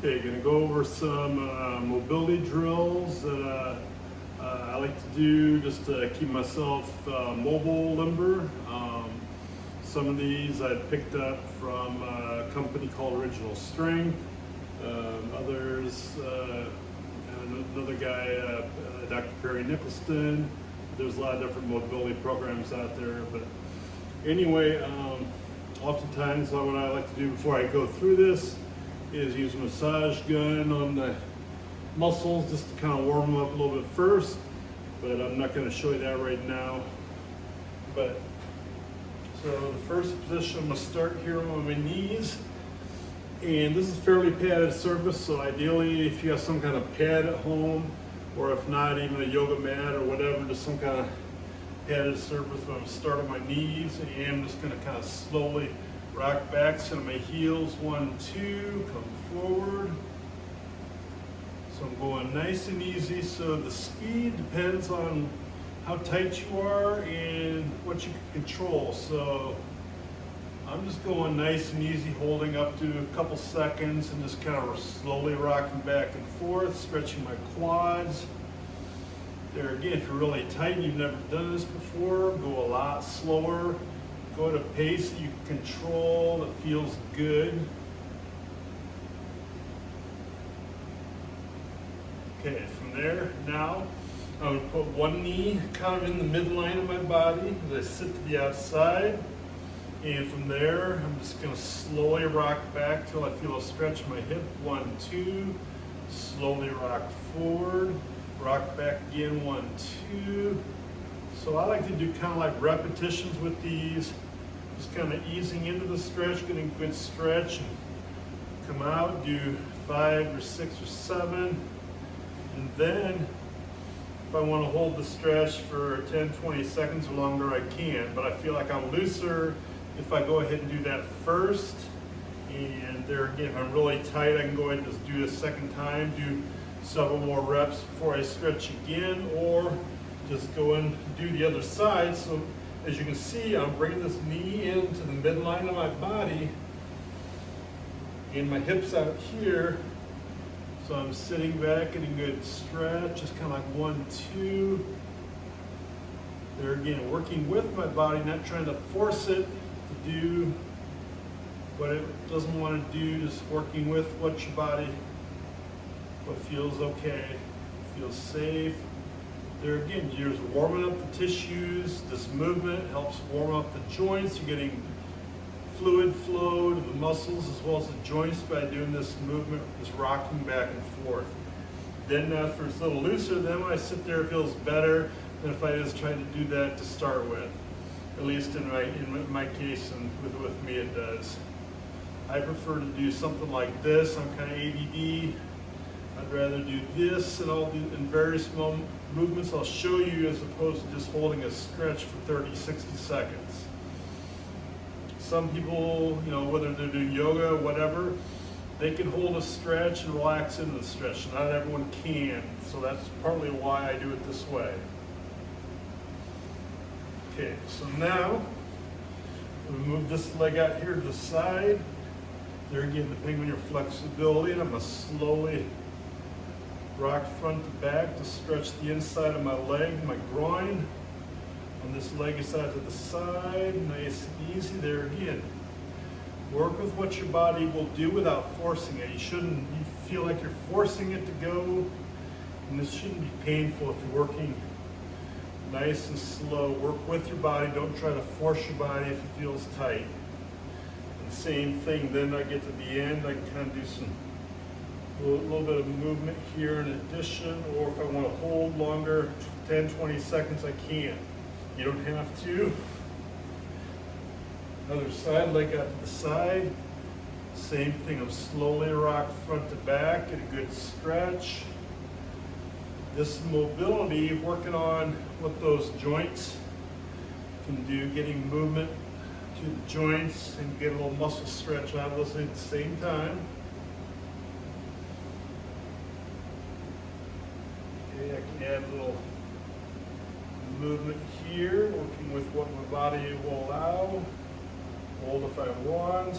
Okay, gonna go over some mobility drills that I like to do just to keep myself mobile, limber. Some of these I picked up from a company called Original Strength. Others, another guy, Dr. Perry Nicholson. There's a lot of different mobility programs out there, but anyway, oftentimes what I like to do before I go through this is use a massage gun on the muscles just to kind of warm them up a little bit first, but I'm not going to show you that right now. But so the first position, I'm going to start here on my knees, and this is fairly padded surface, so ideally if you have some kind of pad at home, or if not, even a yoga mat or whatever, just some kind of padded surface. I'm going to start on my knees, and I'm just going to kind of slowly rock back, sit on my heels, 1, 2, come forward. So I'm going nice and easy, so the speed depends on how tight you are and what you can control. So I'm just going nice and easy, holding up to a couple seconds and just kind of slowly rocking back and forth, stretching my quads. There again, if you're really tight and you've never done this before, go a lot slower. Go at a pace that you can control, that feels good. Okay, from there, now I'm going to put one knee kind of in the midline of my body as I sit to the outside. And from there, I'm just going to slowly rock back till I feel a stretch in my hip. 1, 2, slowly rock forward, rock back again, 1, 2. So I like to do kind of like repetitions with these, just kind of easing into the stretch, getting a good stretch, and come out, do 5 or 6 or 7. And then if I want to hold the stretch for 10, 20 seconds or longer, I can, but I feel like I'm looser if I go ahead and do that first. And there again, if I'm really tight, I can go ahead and just do it a second time, do several more reps before I stretch again, or just go and do the other side. So as you can see, I'm bringing this knee into the midline of my body and my hips out here. So I'm sitting back, getting a good stretch, just kind of like 1, 2. There again, working with my body, not trying to force it to do what it doesn't want to do, just working with what feels okay, feels safe. There again, you're just warming up the tissues. This movement helps warm up the joints. You're getting fluid flow to the muscles as well as the joints by doing this movement, just rocking back and forth. Then if it's a little looser, then when I sit there, it feels better than if I just tried to do that to start with. At least in my case, and with me it does. I prefer to do something like this. I'm kind of ADD. I'd rather do this, and I'll do in very small movements I'll show you, as opposed to just holding a stretch for 30, 60 seconds. Some people, whether they're doing yoga or whatever, they can hold a stretch and relax into the stretch. Not everyone can, so that's partly why I do it this way. Okay, so now we move this leg out here to the side. There again, depending on your flexibility, and I'm going to slowly rock front to back to stretch the inside of my leg, my groin. On this leg is out to the side, nice and easy. There again, work with what your body will do without forcing it. You feel like you're forcing it to go, and this shouldn't be painful if you're working nice and slow. Work with your body, don't try to force your body if it feels tight. And same thing, then I get to the end, I can kind of do a little bit of movement here in addition, or if I want to hold longer, 10, 20 seconds, I can. You don't have to. Other side, leg out to the side. Same thing, I'm slowly rock front to back, get a good stretch. This mobility, working on what those joints can do, getting movement to the joints and get a little muscle stretch out of those at the same time. Okay, I can add a little movement here, working with what my body will allow. Hold if I want.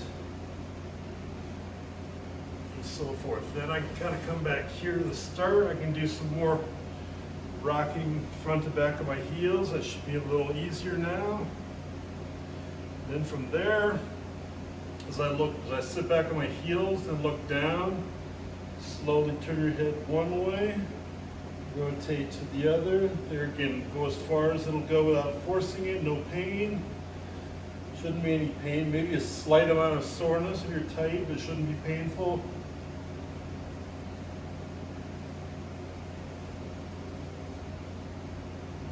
And so forth. Then I can kind of come back here to the start. I can do some more rocking front to back of my heels. That should be a little easier now. Then from there, as I sit back on my heels and look down, slowly turn your head one way, rotate to the other. There again, go as far as it'll go without forcing it, no pain. Shouldn't be any pain, maybe a slight amount of soreness if you're tight, but it shouldn't be painful.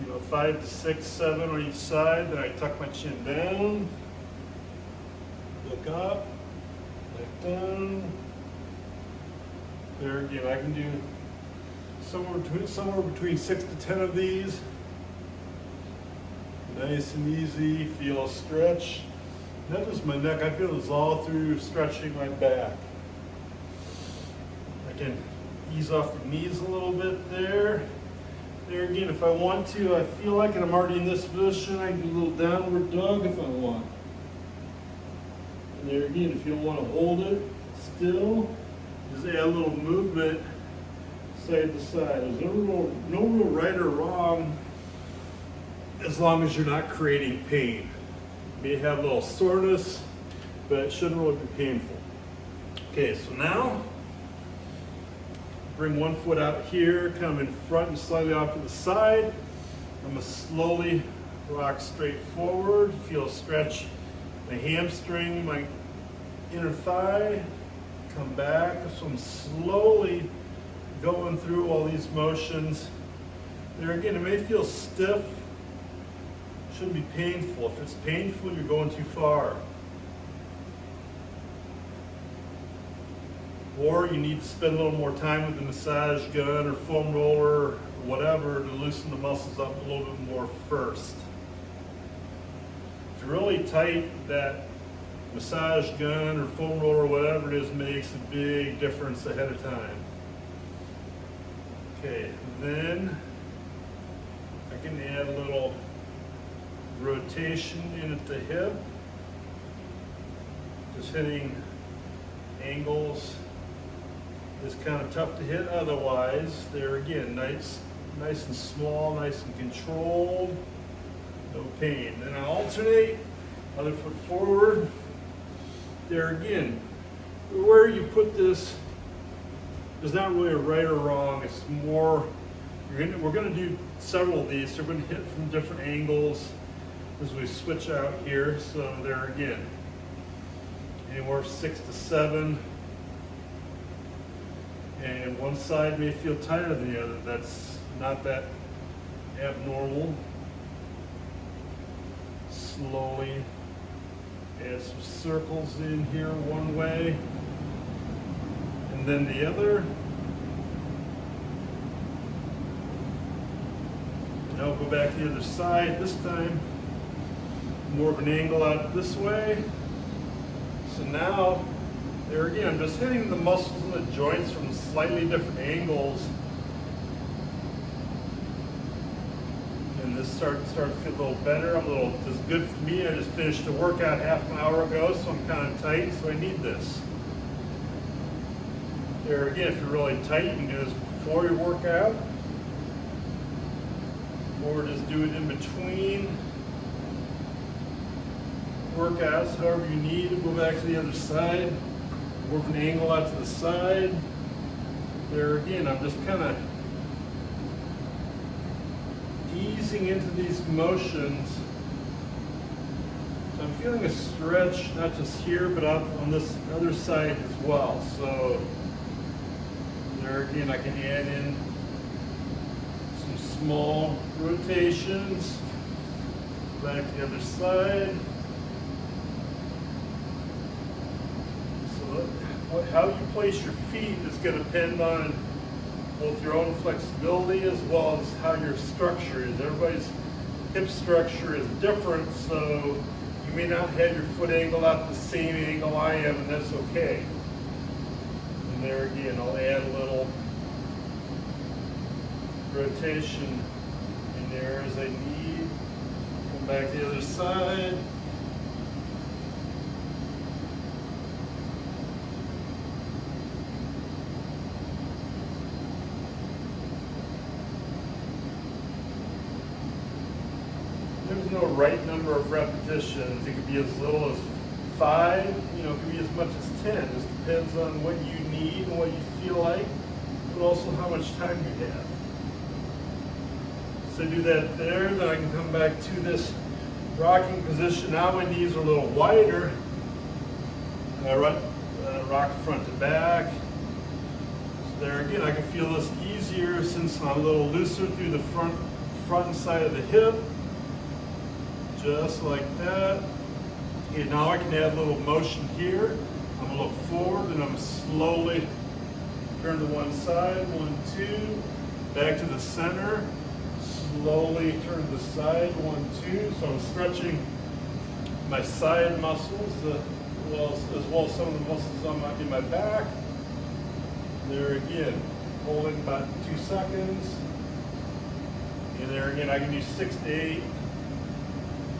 You know, 5 to 6, 7 on each side, then I tuck my chin down, look up, back down. There again, I can do somewhere between 6 to 10 of these. Nice and easy, feel a stretch. Not just my neck, I feel this all through stretching my back. I can ease off the knees a little bit there. There again, if I want to, I feel like I'm already in this position, I can do a little downward dog if I want. And there again, if you don't want to hold it still, just add a little movement side to side. There's no real right or wrong, as long as you're not creating pain. You may have a little soreness, but it shouldn't really be painful. Okay, so now, bring one foot out here, come in front and slightly off to the side. I'm gonna slowly rock straight forward, feel a stretch my hamstring, my inner thigh, come back. So I'm slowly going through all these motions. There again, it may feel stiff, shouldn't be painful. If it's painful, you're going too far. Or you need to spend a little more time with the massage gun or foam roller or whatever to loosen the muscles up a little bit more first. If you're really tight, that massage gun or foam roller or whatever it is makes a big difference ahead of time. Okay, then I can add a little rotation in at the hip, just hitting angles is kind of tough to hit otherwise. There again, nice and small, nice and controlled, no pain. Then I alternate, other foot forward. There again, where you put this is not really a right or wrong. It's more, we're going to do several of these, so we're going to hit from different angles as we switch out here. So there again, anywhere 6 to 7, and one side may feel tighter than the other. That's not that abnormal. Slowly add some circles in here one way, and then the other. Now go back to the other side, this time more of an angle out this way. So now, there again, I'm just hitting the muscles and the joints from slightly different angles. And this started to feel a little better. This is good for me. I just finished a workout half an hour ago, so I'm kind of tight, so I need this. There again, if you're really tight, you can do this before your workout, or just do it in between workouts, however you need. Go back to the other side, more of an angle out to the side. There again, I'm just kind of easing into these motions. So I'm feeling a stretch, not just here, but out on this other side as well. So there again, I can add in some small rotations. Back to the other side. How you place your feet is going to depend on both your own flexibility as well as how your structure is. Everybody's hip structure is different, so you may not have your foot angle out the same angle I am, and that's okay. And there again, I'll add a little rotation in there as I need. Come back to the other side. no right number of repetitions. It could be as little as 5, it could be as much as 10. It just depends on what you need and what you feel like, but also how much time you have. So do that there, then I can come back to this rocking position. Now my knees are a little wider. Rock front to back. So there again, I can feel this easier since I'm a little looser through the front and side of the hip. Just like that. Okay, now I can add a little motion here. I'm gonna look forward and I'm slowly turn to one side, 1, 2, back to the center. Slowly turn to the side, 1, 2. So I'm stretching my side muscles as well as some of the muscles on in my back. There again, holding about 2 seconds. And there again, I can do 6 to 8,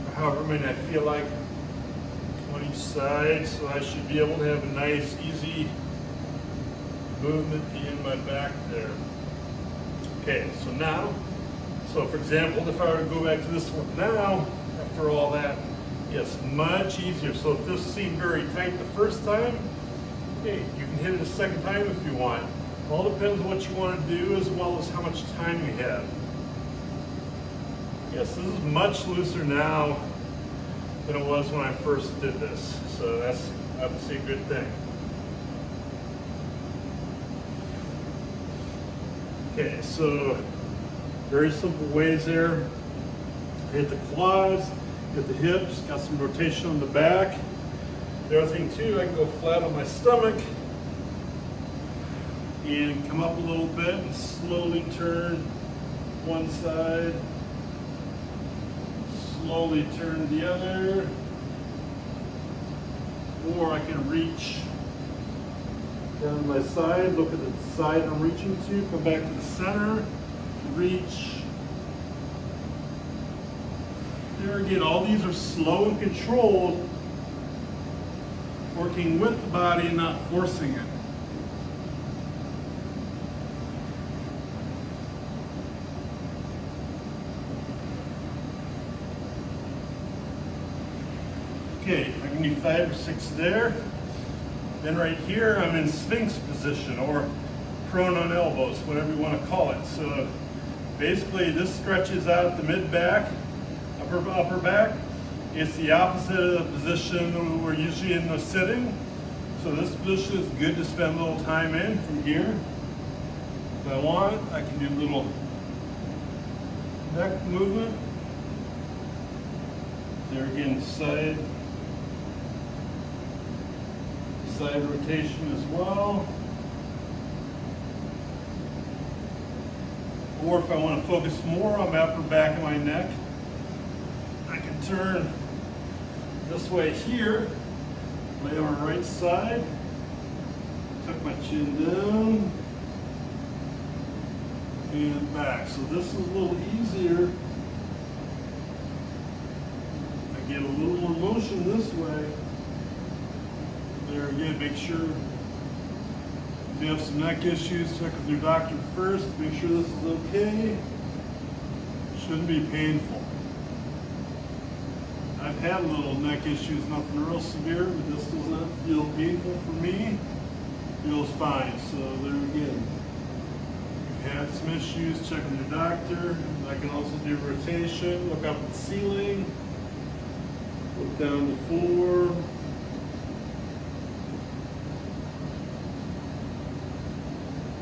or however many I feel like on each side. So I should be able to have a nice, easy movement in my back there. Okay, so for example, if I were to go back to this one now, after all that, it's much easier. So if this seemed very tight the first time, hey, you can hit it a second time if you want. All depends on what you want to do as well as how much time you have. Yes, this is much looser now than it was when I first did this. So that's obviously a good thing. Okay, so very simple ways there. Hit the quads, hit the hips, got some rotation on the back. The other thing too, I can go flat on my stomach and come up a little bit and slowly turn one side, slowly turn the other, or I can reach down my side, look at the side I'm reaching to, come back to the center, reach. There again, all these are slow and controlled, working with the body and not forcing it. Okay, I can do 5 or 6 there. Then right here, I'm in Sphinx position or prone on elbows, whatever you want to call it. So basically this stretches out the mid-back, upper back. It's the opposite of the position we're usually in the sitting. So this position is good to spend a little time in from here. If I want, I can do a little neck movement. There again, side rotation as well. Or if I want to focus more on my upper back and my neck, I can turn this way here, lay on my right side, tuck my chin down, and back. So this is a little easier. I get a little more motion this way. There again, make sure if you have some neck issues, check with your doctor first. Make sure this is okay. Shouldn't be painful. I've had little neck issues, nothing real severe, but this does not feel painful for me. Feels fine. So there again, if you've had some issues, check with your doctor. I can also do rotation, look up at the ceiling, look down the floor.